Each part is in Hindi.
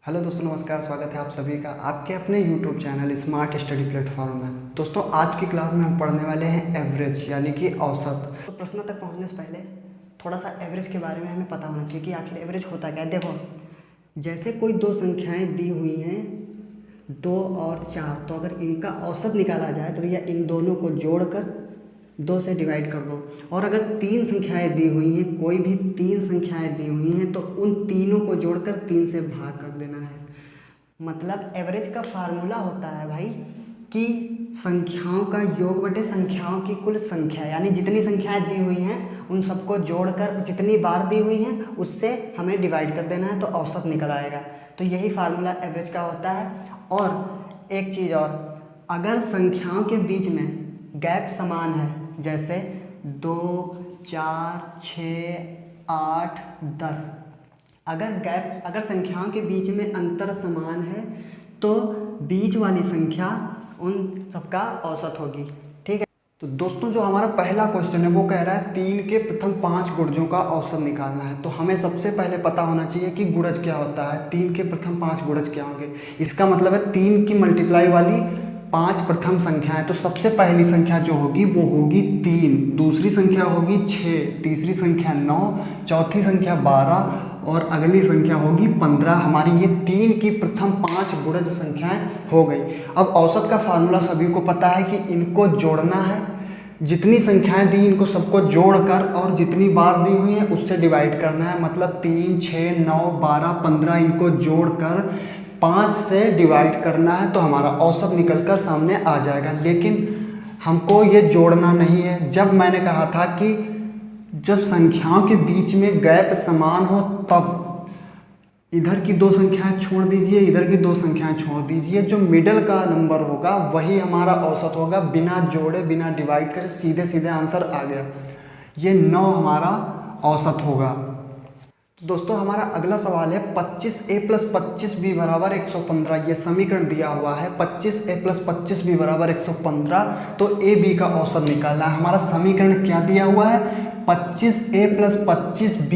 हेलो दोस्तों, नमस्कार। स्वागत है आप सभी का आपके अपने YouTube channel smart study platform में। दोस्तों, आज की क्लास में हम पढ़ने वाले हैं एवरेज यानी कि औसत। तो प्रश्न तक पहुंचने से पहले थोड़ा सा एवरेज के बारे में हमें पता होना चाहिए कि आखिर एवरेज होता क्या है। देखो, जैसे कोई दो संख्याएं दी हुई हैं 2 और 4, तो अगर इनका औसत निकाला जाए तो भैया इन दोनों को जोड़कर 2 से डिवाइड कर दो। और अगर 3 संख्याएं दी हुई हैं, कोई भी 3 संख्याएं दी हुई हैं, तो उन तीनों को जोड़कर 3 से भाग कर देना है। मतलब एवरेज का फार्मूला होता है भाई कि संख्याओं का योग बटे संख्याओं की कुल संख्या, यानी जितनी संख्याएं दी हुई हैं उन सबको जोड़कर जितनी बार दी हुई हैं उससे हमें डिवाइड कर देना है, तो औसत निकल आएगा। तो यही फार्मूला एवरेज का होता है। और एक चीज़ और, अगर संख्याओं के बीच में गैप समान है, जैसे 2, 4, 6, 8, 10, अगर संख्याओं के बीच में अंतर समान है तो बीच वाली संख्या उन सबका औसत होगी। ठीक है। तो दोस्तों, जो हमारा पहला क्वेश्चन है वो कह रहा है 3 के प्रथम 5 गुणजों का औसत निकालना है। तो हमें सबसे पहले पता होना चाहिए कि गुणज क्या होता है। 3 के प्रथम 5 गुणज क्या होंगे। इसका मतलब है 3 की मल्टीप्लाई वाली 5 प्रथम संख्याएं। तो सबसे पहली संख्या जो होगी वो होगी 3, दूसरी संख्या होगी 6, तीसरी संख्या 9, चौथी संख्या 12 और अगली संख्या होगी 15। हमारी ये 3 की प्रथम 5 गुणज संख्याएं हो गई। अब औसत का फार्मूला सभी को पता है कि इनको जोड़ना है, जितनी संख्याएं दी इनको सबको जोड़कर और जितनी बार दी हुई है उससे डिवाइड करना है। मतलब 3, 6, 9, 12, 15 इनको जोड़कर 5 से डिवाइड करना है, तो हमारा औसत निकलकर सामने आ जाएगा। लेकिन हमको ये जोड़ना नहीं है। जब मैंने कहा था कि जब संख्याओं के बीच में गैप समान हो तब इधर की 2 संख्याएं छोड़ दीजिए, इधर की 2 संख्याएं छोड़ दीजिए, जो मिडल का नंबर होगा वही हमारा औसत होगा। बिना जोड़े बिना डिवाइड करे सीधे सीधे आंसर आ गया। ये 9 हमारा औसत होगा। तो दोस्तों, हमारा अगला सवाल है 25a + 25b = 115। ये समीकरण दिया हुआ है 25a + 25b = 115। तो a b का औसत निकालना है। हमारा समीकरण क्या दिया हुआ है, 25a + 25b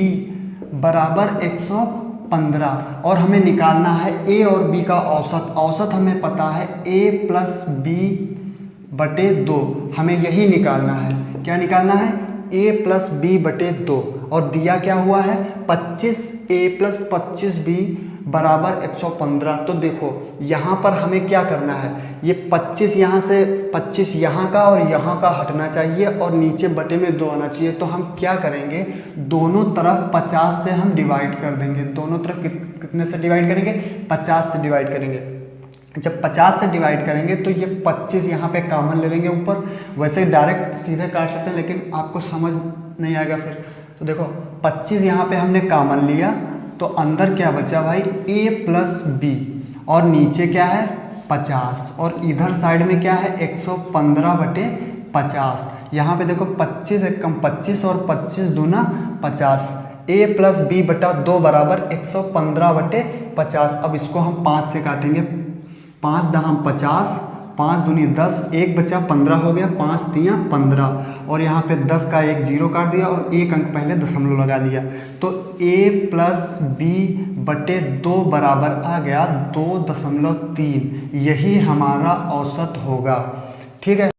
= 115 और हमें निकालना है a और b का औसत। औसत हमें पता है a + b/2, हमें यही निकालना है। क्या निकालना है, a + b/2। और दिया क्या हुआ है, 25a + 25b = 115। तो देखो यहाँ पर हमें क्या करना है, ये 25 यहाँ से 25 यहाँ का और यहाँ का हटना चाहिए और नीचे बटे में 2 आना चाहिए। तो हम क्या करेंगे, दोनों तरफ 50 से हम डिवाइड कर देंगे। दोनों तरफ कितने से डिवाइड करेंगे, 50 से डिवाइड करेंगे। जब 50 से डिवाइड करेंगे तो ये 25 यहाँ पे कॉमन ले लेंगे ऊपर। वैसे डायरेक्ट सीधे काट सकते हैं लेकिन आपको समझ नहीं आएगा फिर। तो देखो 25 यहाँ पे हमने कॉमन लिया तो अंदर क्या बचा भाई, a + b और नीचे क्या है 50 और इधर साइड में क्या है 115/50। यहाँ पे देखो 25 एक कम 25 और 25 दूना 50। a + b/2 = 115/50। अब इसको हम 5 से काटेंगे। 5 दहाम 50, 5 दूनी 10, 1 बचा 15 हो गया, 5 तियाँ 15 और यहाँ पे 10 का एक 0 काट दिया और एक अंक पहले दशमलव लगा लिया। तो a + b/2 बराबर आ गया 2.3। यही हमारा औसत होगा। ठीक है।